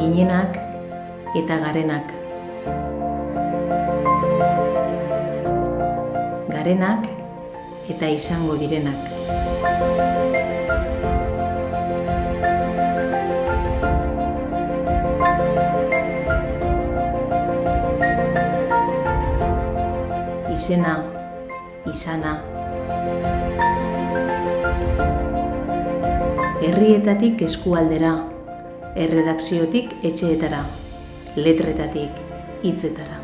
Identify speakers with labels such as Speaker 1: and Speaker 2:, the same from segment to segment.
Speaker 1: ginenak eta garenak. Garenak eta izango direnak. Izena, izana. Herrietatik eskualdera, erredakziotik etxeetara, letretatik hitzetara.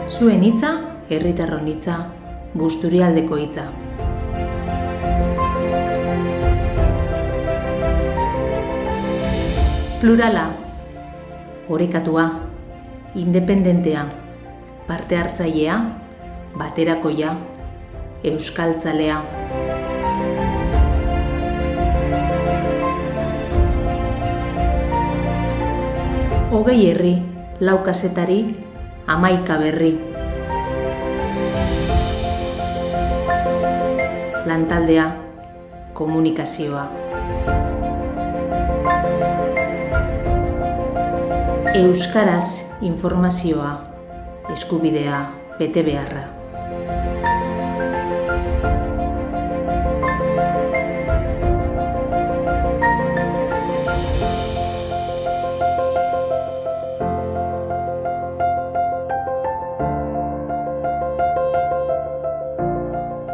Speaker 1: Zuen hitza, herritarron hitza, Busturialdeko hitza. Plurala, orekatua, independentea, parte hartzailea, baterakoia, euskaltzalea. Hogei herri, 4 kazetari, 11 berri. Lantaldea, komunikazioa. Euskaraz informazioa, eskubidea, bete beharra.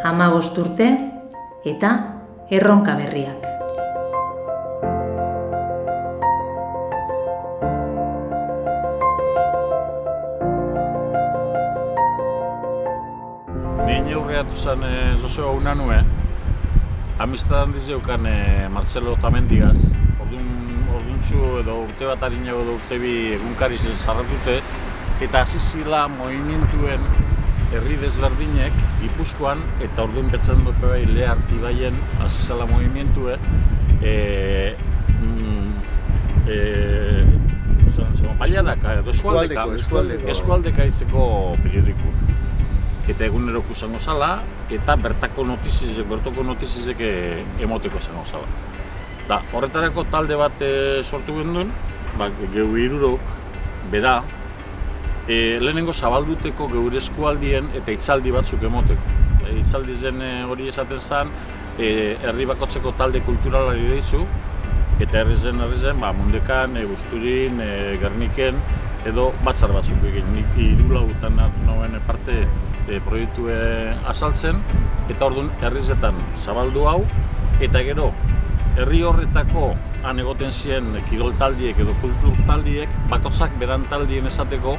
Speaker 1: Hamabost urte eta erronka berriak.
Speaker 2: Ni aurreatu zen Joseba Unanue, amistad handiz jeukan Marcelo Otamendigaz. Orduntxu edo urte bat harinago edo urte bi egunkari zen zarratute, eta hasi zila movimentuen herri desberdinek Gipuzkoan, eta orduan betzen dut bai Leharti baien hasi zela movimentue, Baiadaka edo eskualdeka itzeko periodikoak. Eta eguneroko zango zala, eta bertako notizizek emoteko zango zala. Da, horretarako talde bat sortu genduen, geu hirurok, bera, lehenengo zabalduteko geure eskualdien eta hitzaldi batzuk emoteko. Hitzaldi zen hori esaten zen, herri bakotzeko talde kulturalari deitzu, eta herri zen, Mundekan, Busturin, Gerniken, edo batzar batzuk egin. Nik hirulautan hartu nagoen parte proiektu azaltzen, eta orduan herrizetan zabaldu hau, eta gero herri horretako han egoten ziren kirol taldiek edo kultur taldiek, bakotzak beran taldien esateko,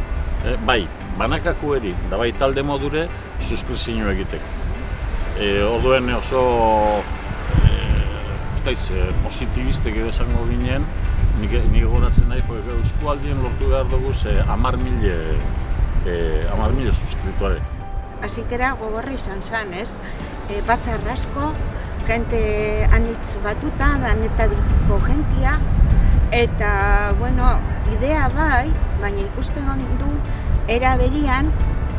Speaker 2: bai, banakako eri, da bai talde modure, suskrizio egiteko. Orduen oso positibistek edo esango ginen, nik goratzen nahi, eskualdien lortu behar dugu 10.000 suskriptore.
Speaker 3: Hasikera gogorra izan zen, ez? Batzar asko, jente anitz batuta, danetadiko jentia, eta, idea bai, baina ikusten du, era berian,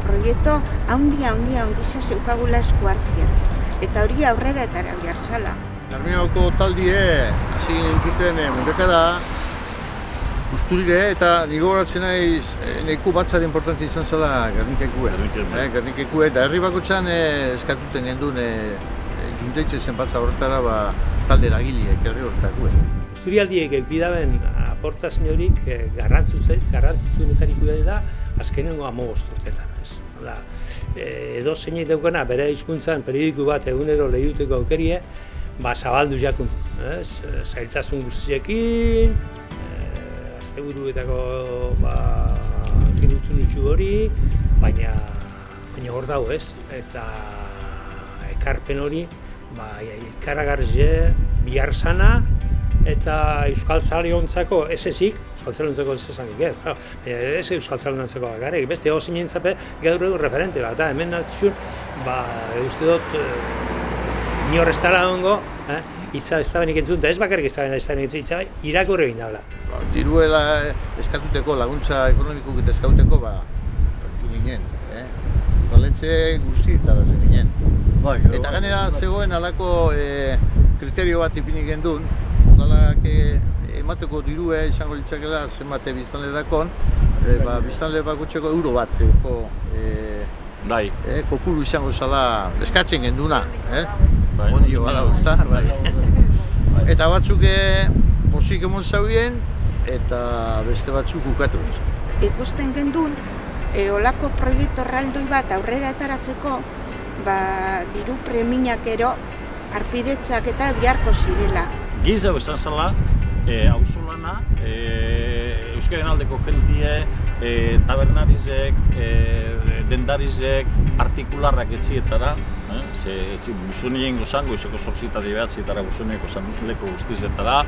Speaker 3: proiektu handia zeukagula eskuartian. Eta hori aurrera eta behar zala.
Speaker 4: Arminauko taldie, hasi nintzuten Mundekara, Busturire, eta nigo horatzen naiz, neku batzara importantzia izan zela Gernikekue. Gernikekue, eta herri bakotxan eskatuten gendun juntzaitzen zen batza horretara talde eragileek herri horretakue.
Speaker 5: Busturialdiek eukbidaben aportazio horik garrantzitsuenetariko da azkenengo 15 urtetan. Edo zeinek daukana bere hizkuntzan periodiko bat egunero lehiduteko aukerie, zabaldu jakun, zailtasun guztiekin, asteburuetako kirutzunutxu hori, baina hor dago ez, eta ekarpen hori ikaragarri bihar sana, eta euskaltzaliontzako ez ezik, euskaltzaliontzako ez esanik ez euskaltzaliontzako bakarrik, beste hau zinen zape gaur egun referente bat, eta hemen natxun, uste dut, inor ez dala hongo, hitza ez da benik entzun, eta ez bakarrik ez da benik entzun, hitza irakurri egin dabla.
Speaker 4: Diruela eskatuteko, laguntza ekonomikuk eta eskauteko, hartu ginen. ikastetxe guztietara ginen. Eta gainera zegoen halako kriterio bat ipini gendun, udalak emateko dirue izango litzakela zenbat biztanle dakon, biztanle bakotxeko euro bateko kopuru izango zala eskatzen genduna. Ondio badago, ezta? Eta batzuk pozik emon zaudien, eta beste batzuk ukatu izan.
Speaker 3: Ikusten gendun, olako proiektu erraldoi bat aurrera etaratzeko, diru premiak ero arpidetzak eta biharko zirela.
Speaker 2: Gizau esan zela, auzolana, euskaren aldeko jentie, tabernarizek, dendarizek, partikularrak etzietara, busonien gozan, goizeko sortzitari behatzietara busonieko leko guztizetara,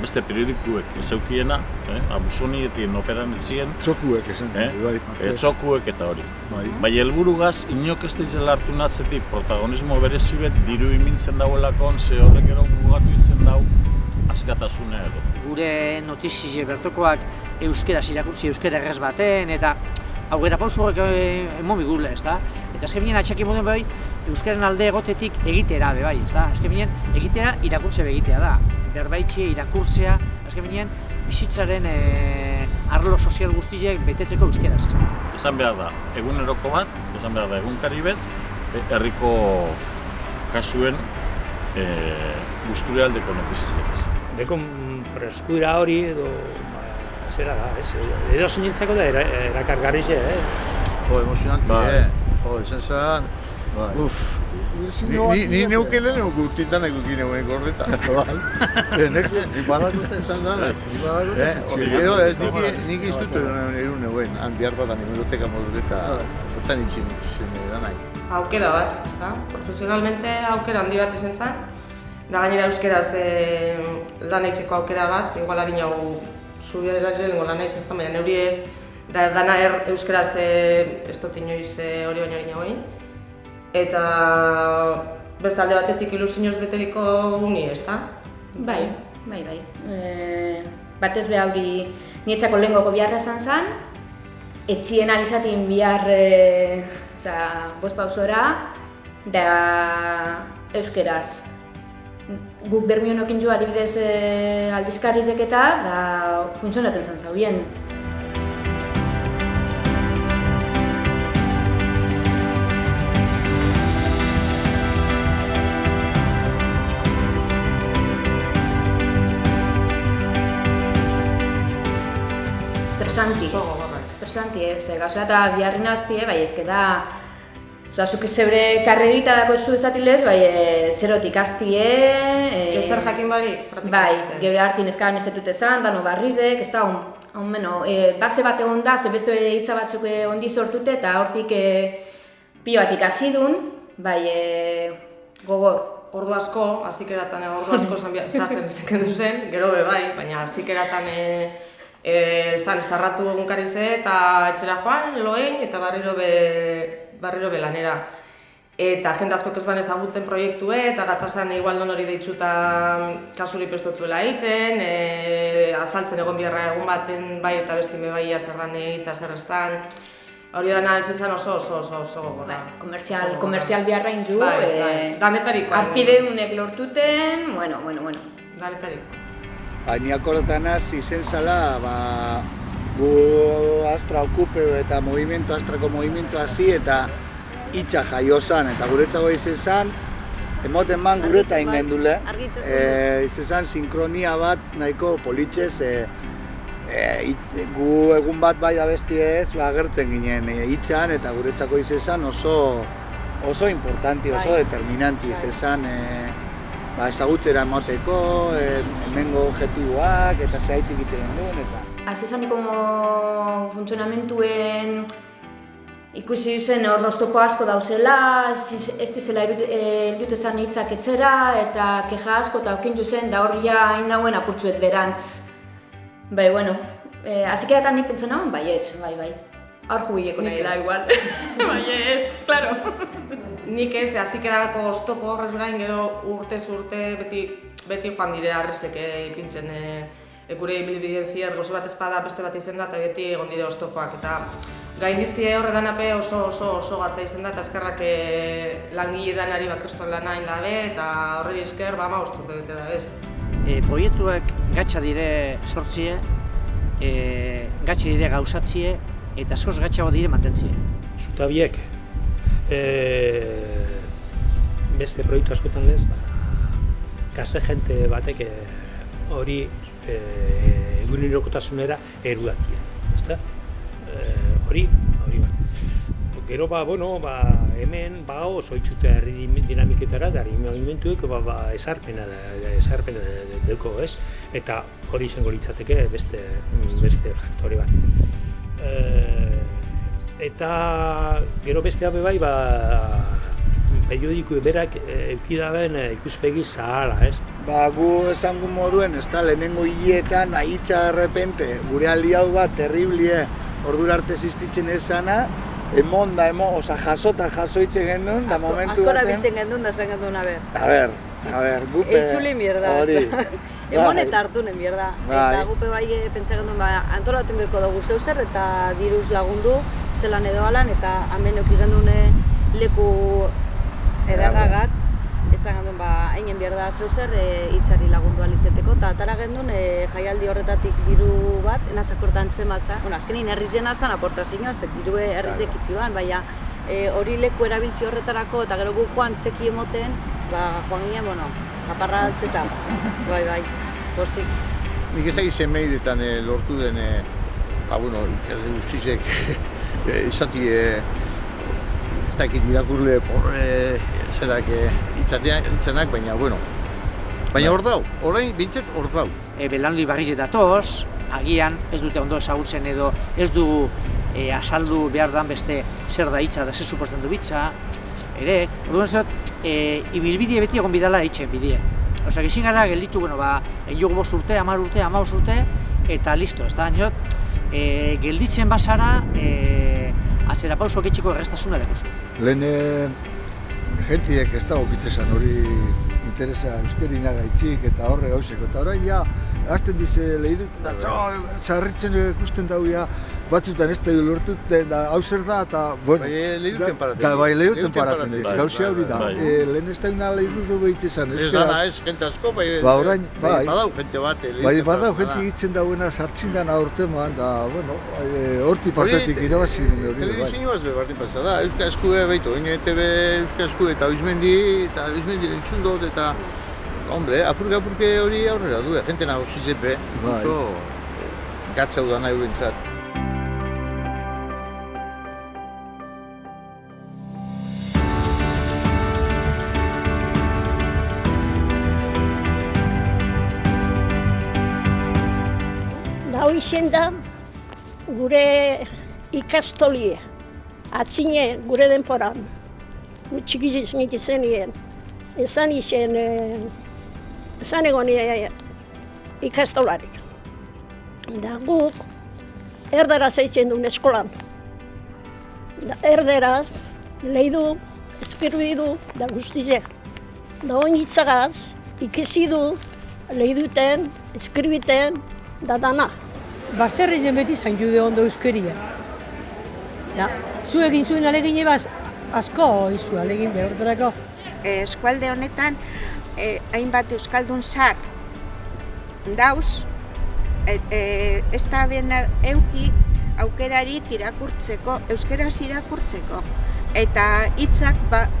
Speaker 2: beste periodikuek ezeukiena, busonietien operan etzien.
Speaker 6: Txokuek esan,
Speaker 2: txokuek eta hori. Bai, helburugaz, inok ez daizela hartu natzetik protagonismo berezibet, diru imintzen dauelakon, ze horrek ero gugatu itzen dau, askatasuna edo.
Speaker 7: Gure notizie bertokoak euskeraz irakurtzi, euskera errez baten, eta aurrera pausu horrek emon bigule, ez da? Eta azken binen atxaki moden bai, euskaren alde egotetik egitera be bai, ez da? Azken binen egitera irakurtze begitea da. Berbaitxe, irakurtzea, azken binen bizitzaren arlo sozial guztiek betetzeko euskeraz, ez da?
Speaker 2: Esan behar da, eguneroko bat, esan behar da egunkari bet, herriko kasuen guzturialdeko notizizek ez.
Speaker 5: Deko freskura hori edo zera da, ez? Edo sinintzako da erakargarri ze,
Speaker 4: Emozionanti, esan zan, ni neuke lehen urtintan egukin egunek horretan. Ni badakute esan dana. Nik iztutu erun eguen, bihar bat animeloteka modureta, hortan itxin danak.
Speaker 8: Aukera bat, ezta? Profesionalmente aukera handi bat izan zen, da gainera euskeraz lan eitzeko aukera bat, igual harin hau zure lehenengo lan izan zen, baina neuri ez, dana euskeraz ez dut inoiz hori baino harin hauein. Eta beste alde batetik ilusioz beteriko uni, ezta?
Speaker 9: Bai. Batez be hori nietzako lehengoko biharra esan zen, etxien alizatin bihar bost pausora, da euskeraz. Guk Bermionokin jo adibidez aldizkarizek eta da funtzionaten zen zaubien. Estresanti, gauza eta biharrin aztie, bai ezke da zuk zebre karrerita dako zu ezatilez, bai zerotik aztie...
Speaker 8: Zer jakin barik?
Speaker 9: Bai, geure hartin eskaban ezetut ezan, dano barrizek, ez da, base bat egon da, ze beste hitza batzuk ondi sortute eta hortik pilo bat ikasi dun, bai gogor.
Speaker 8: Ordu asko, hazikeratan ordu asko sartzen ezeken duzen, gero be bai, baina hazikeratan zarratu egunkari ze eta etxera joan, loein eta barriro be lanera. Eta jende askok ez ban ezagutzen proiektue eta gatzazan igual non hori deitzuta kasuri pestotzuela hitzen, azaltzen egon biharra egun baten bai eta bestime bai zerran hitza zerrestan. Hori dana ezetzen oso gogorra.
Speaker 9: Komerzial biharra indu,
Speaker 8: danetarikoa.
Speaker 9: Arpideunek lortuten, bueno.
Speaker 8: Danetarikoa.
Speaker 6: Ni akordotan izen zala, gu Astra okupeu eta Astrako movimentu hasi eta hitza jaio zan, eta guretzago izen zan, emoten man gureta ingen dule. Izen zan sinkronia bat nahiko politxez, gu egun bat bai abesti ez, agertzen ginen hitzan eta guretzako izen zan oso importanti, oso determinanti izen zan. Ezagutzera emoteko, hemengo objektiboak eta zehaitzik itxegen duen eta...
Speaker 9: Azizaniko funtzionamentuen ikusi duzen hor oztopo asko dauzela, ez dizela eldute zan hitzak etzera eta keja asko eta okintu zen da hor ja hain dauen apurtzuet berantz. Bai, bueno, azikeatan nik pentsa nagoen, bai. Hor jubileko nahi da igual. Bai ez, klaro.
Speaker 8: Nik ez, hazikerako oztopo horrez gain gero urtez urte beti joan dire arrezek ipintzen gure ibilbideen zier gozo bat espada beste bat izen da eta beti egon dire oztopoak eta gainditzie horretan ape oso gatza izan da, eta eskerrak langile danari bakreston lana hain dabe, eta horri esker, 15 urte bete da ez.
Speaker 7: Proiektuak gatsa dire sortzie, gatsa dire gauzatzie, eta askoz gatsago dire mantentzie.
Speaker 5: Zutabiek, beste proiektu askotan lez, gazte jente batek hori egunerokotasunera erudatia, ezta? Hori bat. Gero hemen oso itxute herri dinamiketara da herri movimentuek esarpena duko, ez? Eta hori izango litzateke beste faktore bat. Eta gero bestea bai periodiko berak eukidaben ikuspegi zahala, ez?
Speaker 6: Gu esango moduen, ez da, lehenengo hileetan, ahitza errepente, gure aldi hau bat, terriblie, ordura arte existitzen ezana, jaso itzen gendun, da momentu baten...
Speaker 10: Askora bitzen gendun, da zen gendun,
Speaker 6: A ber, gupe...
Speaker 10: Eitzuli mierda, ez da. Emon eta hartunen mierda. Eta gupe bai pentsa gendun, antolatu berko dugu zeuzer, eta diruz lagundu, zelan edo alan, eta hemen euki gendun leku ederragaz, esan gendun, hainen mierda zeuzer hitzari lagundu alizeteko, eta atara gendun jaialdi horretatik diru bat, enazakortan zenbatza. Azkenin herrizena zan aportazioa, diru herrizek itziban, baina hori leku erabiltzi horretarako, eta gero gu joan txeki emoten, joan ginen, aparra altzetan, bai, pozik.
Speaker 4: Nik ez dakizen meidetan lortu den, ikasle guztizek, izati, ez dakit irakurle zerak itzatenak, baina, baina hor dau, orain bintzat hor dau.
Speaker 7: Belandu ibarriz datoz, agian ez dute ondo ezagutzen edo ez du azaldu behar dan beste zer da hitza da zer suposten du bitza, ere, orduan zot, ibilbidea beti egon bidala hitxe bidea. Osa, gezin gara gelditu, egin jogu 5 urte, 10 urte, 15 urte, eta listo, ez da, gelditzen basara, atzera pauso getxiko errestasuna dekozu.
Speaker 11: Lehen jentiek ez dago bitzezan hori interesa euskerina gaitzik eta horre gauzeko, eta orain azten dize lehidut, zarritzen ikusten dau batzutan ez da lortut, da hau zer da, eta
Speaker 4: lehiduten paraten.
Speaker 11: Bai, lehiduten paraten diz, gauzi hori da. Lehen ez da una lehidutu behitzezan.
Speaker 4: Ez dana ez, jente asko,
Speaker 11: orain,
Speaker 4: badau jente bat.
Speaker 11: Bai, badau jente egiten dauena sartzin dana urtemoan, da, horti partetik irabazi hori.
Speaker 4: Telebizioaz berdin pasa da, Euskal Eskue, behitu, ETV Euskal Eskue eta Uizmendi entzundot, eta hombre, apurke hori aurrera du, jente nagozi zepe, oso gatzau da nahi urentzat.
Speaker 12: Hau izen da gure ikastolie, atzine gure denporan, txiki zenien, esan egon ikastolarik. Da guk erderaz eitzen duen eskolan. Erderaz lehidu, eskerbidu, da guztize. Da hon hitzagaz, ikesi du, lehiduten, eskerbiten, da dana.
Speaker 13: Baserri zen beti zain jude ondo euskeria. Zu egin zuen alegin ebaz, asko izu alegin behortarako.
Speaker 3: Eskualde honetan, hainbat euskaldun zar dauz, ez da ben euki aukerarik irakurtzeko, euskeraz irakurtzeko. Eta hitzak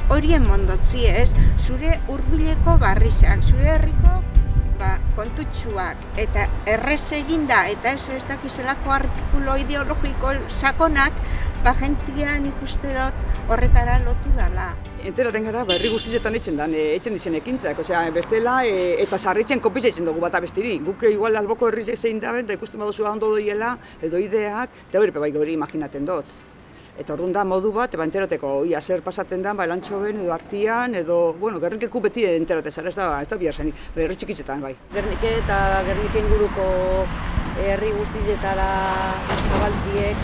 Speaker 3: horien mondotzi ez, zure hurbileko barrizak, zure herriko kontutsuak eta errez eginda eta ez dakizelako artikulo ideologiko sakonak, jentian ikuste dut horretara lotu dela.
Speaker 14: Enteraten gara, herri guztietan etxen dizen ekintzak, bestela eta sarritzen kopizatzen dugu bata bestiri. Guk igual alboko herri zein da, eta ikusten baduzu ondo doiela, edo ideak, eta hori imaginaten dut. Eta orduan da modu bat, enterateko ia zer pasaten da, elantxoben edo artian, edo, Gernikeko beti enterate zara, ez da bihar zenik, herri txikitzetan bai.
Speaker 10: Gernike eta Gernike inguruko herri guztietara zabaltziek,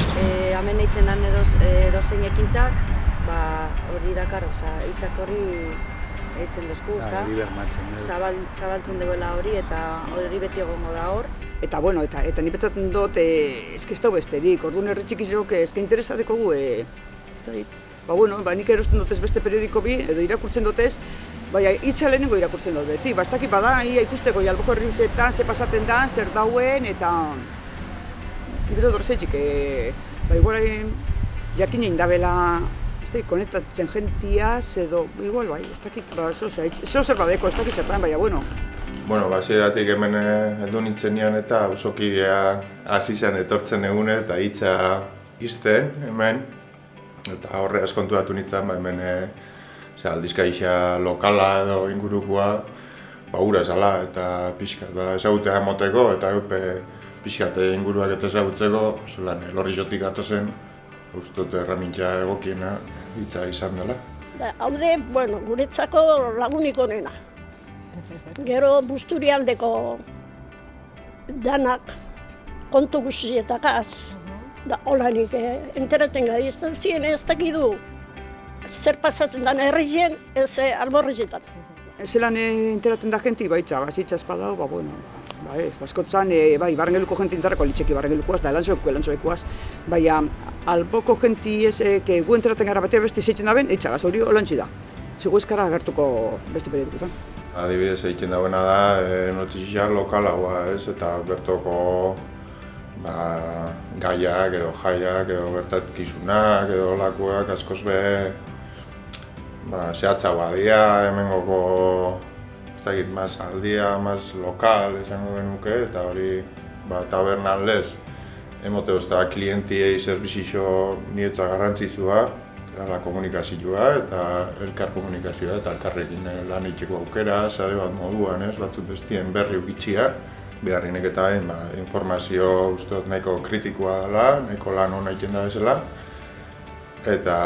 Speaker 10: hemen eitzen dan edozein ekintzak, hori dakar, hitzak hori eitzen dozku, ezta?
Speaker 6: Hori bermatzen,
Speaker 10: Zabaltzen duela hori eta hori beti egongo da hor.
Speaker 14: Eta, bueno, eta ni pentsatzen dut, ez dago besterik, orduan herri txikizok interesateko gu, bueno, nik erosten dut ez beste periodiko bi, edo irakurtzen dut ez, baina hitza lehenengo irakurtzen dut beti, ez dakit bada, ia ikusteko Alboko herrizetan, ze pasatzen da, zer dauen, eta nik ez dut horretzik, igual jakin egin dabela, konektatzen jentiaz, edo, igual bai, ez dakit, zo zer badeko, ez dakit zertan, baina, bueno.
Speaker 15: Bueno, hasieratik hemen heldu nintzen nian eta auzokidea hasi zen etortzen egune eta hitza izten hemen. Eta horreaz konturatu nintzen, hemen aldizkaria lokala edo ingurukoa ura zala eta pixkat ezagutea emoteko eta pixkat inguruak eta ezagutzeko zelan Lorrizotik gatozen uste dut erramintza egokiena hitza izan dela.
Speaker 12: Haude, bueno, guretzako lagunik onena. Gero Busturialdeko danak kontu guztietakaz, da holanik enteraten gai izantzien ez dakidu zer pasatzen den herrizien ez Alborrizetan.
Speaker 14: Zelan enteraten da jenti baitza, bazitza espadau, bueno, ez, baskotzan, Barrengeluko jenti intarreko litxeki Barrengelukoaz, da elantzobekoaz, baina Alboko jenti ez, gu enteraten gara batea beste zeitzen daben, eitxagaz, hori holantzi da. Zigu ezkara agertuko beste periodikotan.
Speaker 15: Adibidez egiten dagoena da, notizia lokalagoa ez, eta bertoko gaiak edo jaiak edo bertatkizunak edo olakoak askoz zehatzagoa dira, hemengoko ez dakit, maz aldia, maz lokal esango genuke, eta hori tabernan lez emote ozta klientiei zerbizio niretza garrantzitsua, la komunikazioa eta elkar komunikazioa eta elkarrekin lan egiteko aukera, sare bat moduan, batzuk bestien berri ukitzia, beharrinek eta informazio uste dut nahiko kritikoa dela, nahiko lan hona egiten da bezala, eta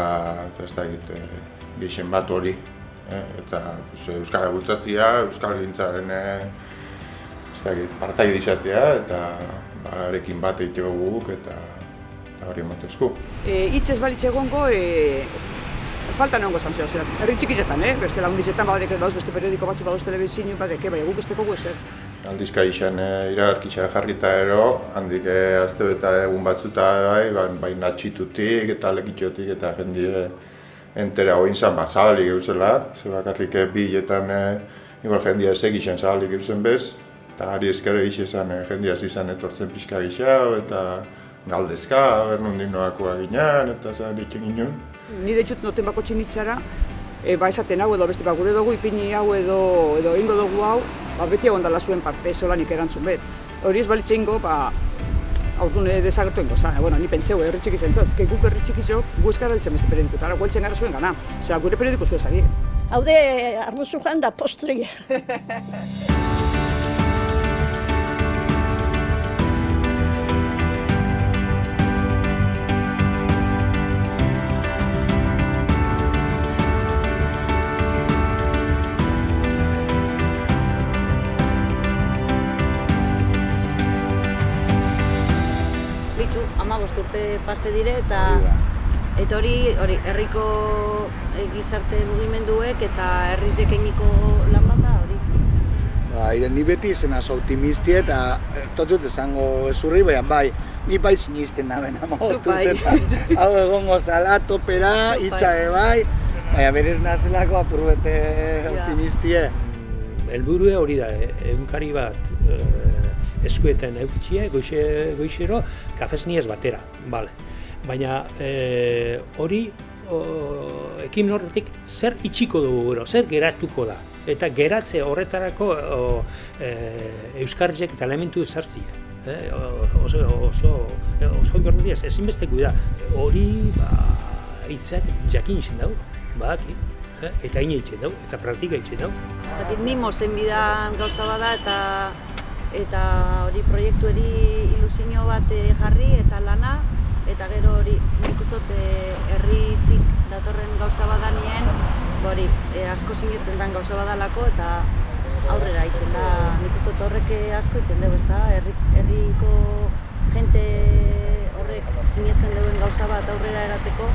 Speaker 15: ez dakit, gehien bat hori, eta euskara bultzatzea, euskal gintzaren partaide izatea, eta arekin bat egiteko guk, eta hori emotezku.
Speaker 14: Hitz ez balitz egongo, falta egongo zan zehaz, herri txikizetan, beste lagundizetan badek dauz beste periodiko batzu badoz telebizinu badek, baina guk ez teko ezer.
Speaker 15: Aldizkarixan iragarkitza jarrita ero, handik azte eta egun batzuta bai natxitutik eta lekitxotik eta jendie entera hoin zan zabalik eusela, ze bakarrik biletan igual jendia ezekixan zabalik eusen bez, eta ari ezkero izan jendia zizan etortzen pixka gixau eta galdezka, nondik noakoa ginean eta zan ditzen ginen.
Speaker 14: Ni deitzut noten bako txinitzara, esaten hau edo beste gure dugu, ipini hau edo ingo dugu hau, beti egon dala zuen parte, solanik erantzun bet. Hori ez balitze ingo, aurduan desagertu ingo zan. Ni pentseu, herri txikiz entzaz, guk herri txikizok gu eskara ditzen beste periodikotara, gueltzen gara zuen gana. Osea, gure periodiko zuen zari.
Speaker 12: Haude, armuzu joan da postria.
Speaker 10: Urte pase dire eta hori herriko gizarte mugimenduek eta herrizek eginiko lan bat da hori.
Speaker 6: Ni beti zenaz optimistia eta ez dut esango ezurri, baina ni bai sinisten naben 15 urtetan. Hau egongo zala, topera, hitza bai, baina berez nazelako apurbete optimistie.
Speaker 5: Helburua hori da, egunkari bat eskuetan eukitxia, goixero, kafesniez batera, bale. Baina hori ekimen horretik zer itxiko dugu, zer geratuko da. Eta geratze horretarako euskarriek eta elementu sartzia. Oso inberdiaz, ezinbesteku da. Hori hitzak jakin izan dugu, baki. Eta ina itxen dugu, eta praktika itxen dugu.
Speaker 10: Ez dakit mimozen bidan gauza bada eta hori proiektueri ilusio bat jarri eta lana, eta gero hori nik uste dut herri txik datorren gauza badanien, hori asko sinesten den gauza badalako eta aurrera itzen da. Nik uste dut horrek asko itzen dugu, ezta? Herriko jente horrek sinesten duen gauza bat aurrera erateko,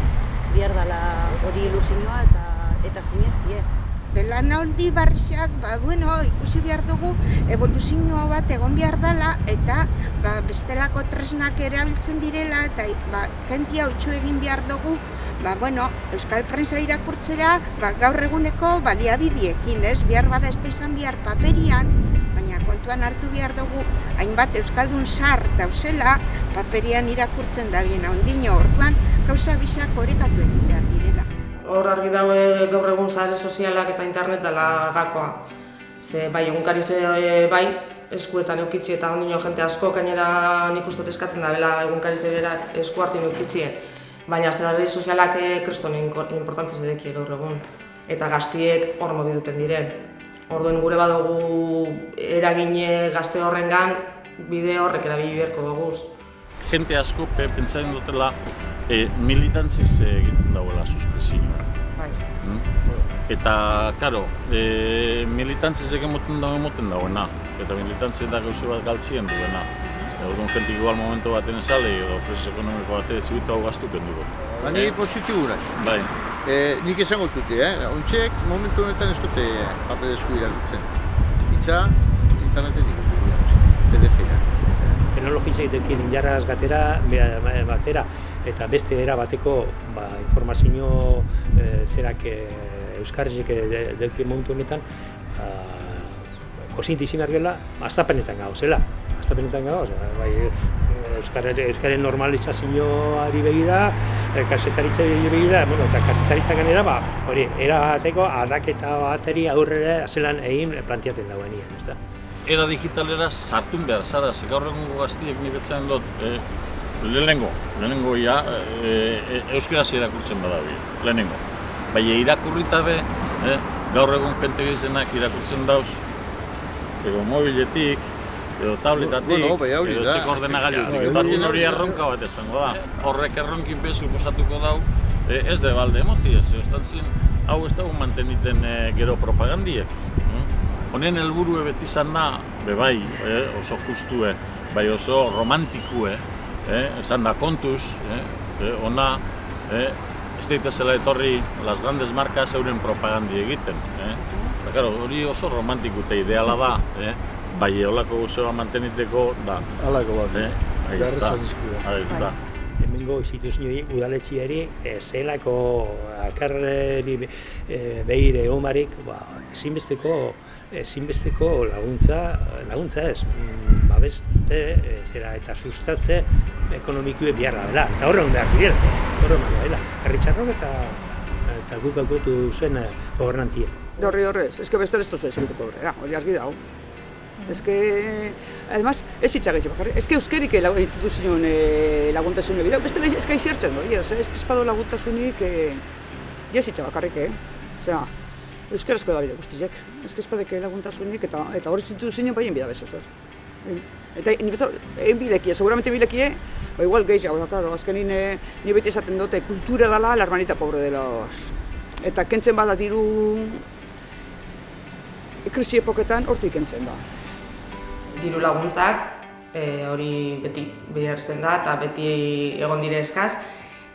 Speaker 10: behar dela hori ilusioa eta sinestie.
Speaker 3: belaunaldi berriak, ikusi behar dugu evoluzio bat egon behar dela eta bestelako tresnak erabiltzen direla eta jentia utxu egin behar dugu euskal prensa irakurtzera gaur eguneko baliabidiekin, behar bada ez da izan behar paperian, baina kontuan hartu behar dugu hainbat euskaldun zar dauzela paperian irakurtzen da bien ondino, orduan gauza bisak orekatu egin behar direla.
Speaker 8: Hor argi daue gaur egun sare sozialak eta internet dela gakoa. Ze egunkari eskuetan eukitzi eta ondino jente asko gainera nik uste eskatzen da bela egunkari berak esku hartin eukitzie. Baina sare sozialak kriston importantzia zedeki gaur egun. Eta gaztiek hor mobiduten diren. Orduen gure badugu eragine gazte horrengan bide horrek erabili beharko dugu.
Speaker 2: Jente asko pentsatzen dutela militantziz egiten dagoela suskrizioa. Eta, karo, militantziz egiten dagoena. Eta militantziz da gauze bat galtzien duena. Orduan jentik igual momentu baten esale edo preso ekonomiko baten zibitu hau gaztuken dugu.
Speaker 4: Bani positiburak.
Speaker 2: Bai.
Speaker 4: Nik esango txuti, ontxek momentu honetan ez dute papel esku irakurtzen. Itza, internetetik PDF-a.
Speaker 5: Teknologiak dekin injarraz batera eta beste era bateko informazio zerak euskarrizik dekin momentu honetan kosinti izin argela, astapenetan gauzela. Euskaren normalizazioari begira, kasetaritzari begira, eta kasetaritza ganera, erabateko aldaketa bateri aurrera zelan egin planteatzen dagoenien, ezta?
Speaker 2: Era digitalera sartun behar zara, gaur egungo gaztiek niretzen dut, lehenengo euskaraz irakurtzen badabi, lehenengo. Baina irakurrita be, gaur egun jente gizenak irakurtzen dauz, edo mobiletik, edo tabletatik, edo txeko ordenagailutik. Batien hori erronka bat esango da. Horrek erronkin bezu posatuko dau, ez de balde emoti ez, ostantzin hau ez dago manteniten gero propagandiek. Honen helburu beti izan da, bai, oso justue, bai oso romantikue, esan da kontuz, ona, ez daitezela etorri las grandes markas euren propagandi egiten. Hori oso romantiku eta ideala da, bai eolako gozoa manteniteko da.
Speaker 11: Halako bat,
Speaker 2: garrezan izkuda.
Speaker 5: Hemengo instituzioi udaletxiari zelako alkarri behire egomarik ezinbesteko laguntza ez, babeste eta sustatze ekonomikue biharra dela, eta horren behar direla, herritxarrok eta guk aukeratu zen gobernantia.
Speaker 14: Horrez, beste ez duzu ez egiteko horrela, hori argi dago. Además, ez itxagetxe bakarrik, euskerik instituzioen laguntasunik bidau, bestela izertzen hori, ez espado laguntasunik ez itxa bakarrik, Osea, euskarazko da bide guztizek, ez espadek laguntasunik eta hori instituzioen baien bida bezo zer. Eta egin bilekie, seguramente bilekie, igual gehiago, claro, azkenin ni beti esaten dute, kultura dela la hermanita pobre de los. Eta kentzen bada diru krisi epoketan hortik kentzen da.
Speaker 8: Diru laguntzak hori beti beharrezen da eta beti egon dire eskaz.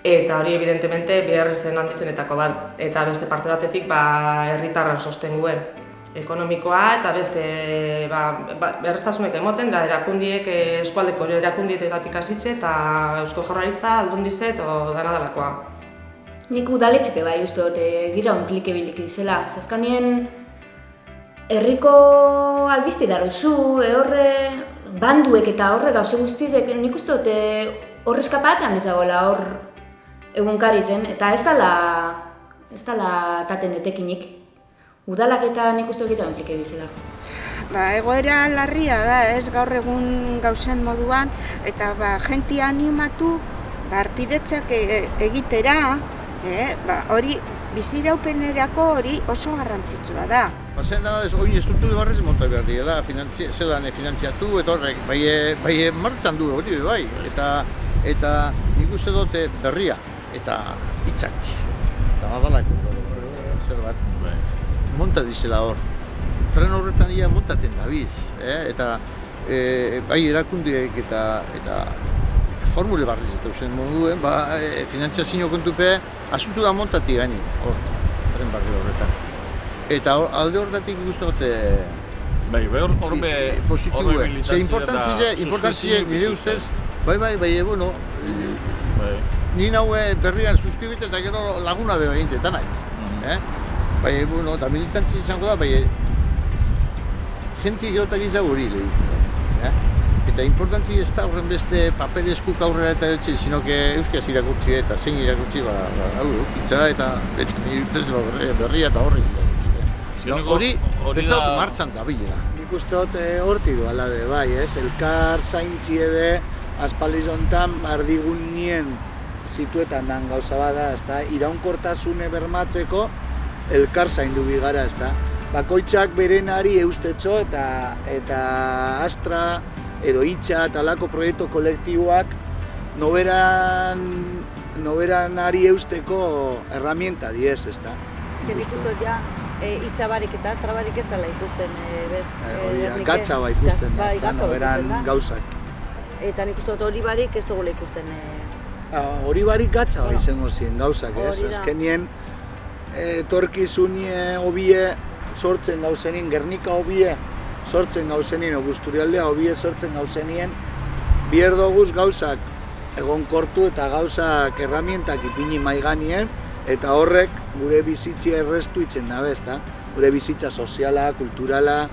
Speaker 8: Eta hori evidentemente beharrezen handizenetako bat. Eta beste parte batetik herritarren sostenguen. Ekonomikoa eta beste berreztasunek emoten da erakundiek eskualdeko erakundietatik hasitze eta Eusko Jaurlaritza, Aldundize eta dana dalakoa.
Speaker 9: Nik udaletxepe bai uste dut gizau implikebilik dizela. Zaskanien herriko albizti daruzu, horre banduek eta horre gauze guztizek, nik uste dut horre eskapatean dizagoela hor egunkari zen, eta ez dala taten etekinik. Udalak eta nik uste dut gizau implikebilizela.
Speaker 3: Egoera larria da, ez gaur egun gauzen moduan, eta jentia animatu, arpidetzak egitera, hori biziraupenerako hori oso garrantzitsua da.
Speaker 4: Bazen da, oin estruktura barrez monta behar direla, zelan finantziatu eta horrek, bai martzan du hori bai, eta nik uste dut berria eta hitzak, eta badalako zer bat, monta dizela hor. Tren horretan ia montaten dabiz, eta bai erakundiek eta formule barriz eta usen moduen, finantziazio kontupe asuntu da montati gani hor, tren barri horretan. Eta alde horretatik ikusten dute positiboa. Ze importantzia nire ustez, bai, bueno, ni naue berrian suskribite eta gero laguna beba egintzetan nahi. Bai, bueno, eta militantzia izango da, bai, jentik gerotak izan hori lehik. Eta importanti ez da horren beste papel eskuk aurrera eta dutxe, sino que euskaz irakurtzi eta zein irakurtzi, hitza eta nire ustez berria eta horri. Hori, betzautu martzan da bilela.
Speaker 6: Nik uste dut horti du alabe, bai, elkar zaintzi ebe, aspalizontan ardigunien zituetan dan gauza bada, iraunkortasune bermatzeko elkar zaindu bigara, bakoitzak berenari eustetxo eta Astra edo Itxa eta lako proiektu kolektiboak noberanari eusteko herramienta diez,
Speaker 10: Ezken ikusten ja, Itxa barik eta Astra barik ez dela ikusten, bez?
Speaker 6: Gatza ba ikusten da, noberan gauzak.
Speaker 10: Eta nik uste dut hori barik ez dugula ikusten.
Speaker 6: Hori barik gatza ba izango ziren gauzak, ez? Azkenien, etorkizunie hobie sortzen gauzenien, Gernika hobie sortzen gauzenien, Busturialdea hobie sortzen gauzenien, bier doguz gauzak egonkortu eta gauzak herramientak ipini maiganien, eta horrek gure bizitzia errestu itzen dabe, gure bizitza soziala, kulturala,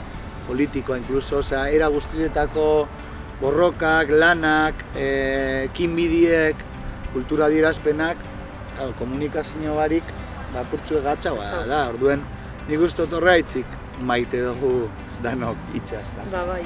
Speaker 6: politikoa inkluso, era guztizetako borrokak, lanak, ekinbidiek, kultura adierazpenak, komunikazio barik, purtsu egatza da, orduen nik uste horreitzik maite dugu danok Itxa,
Speaker 10: Bai.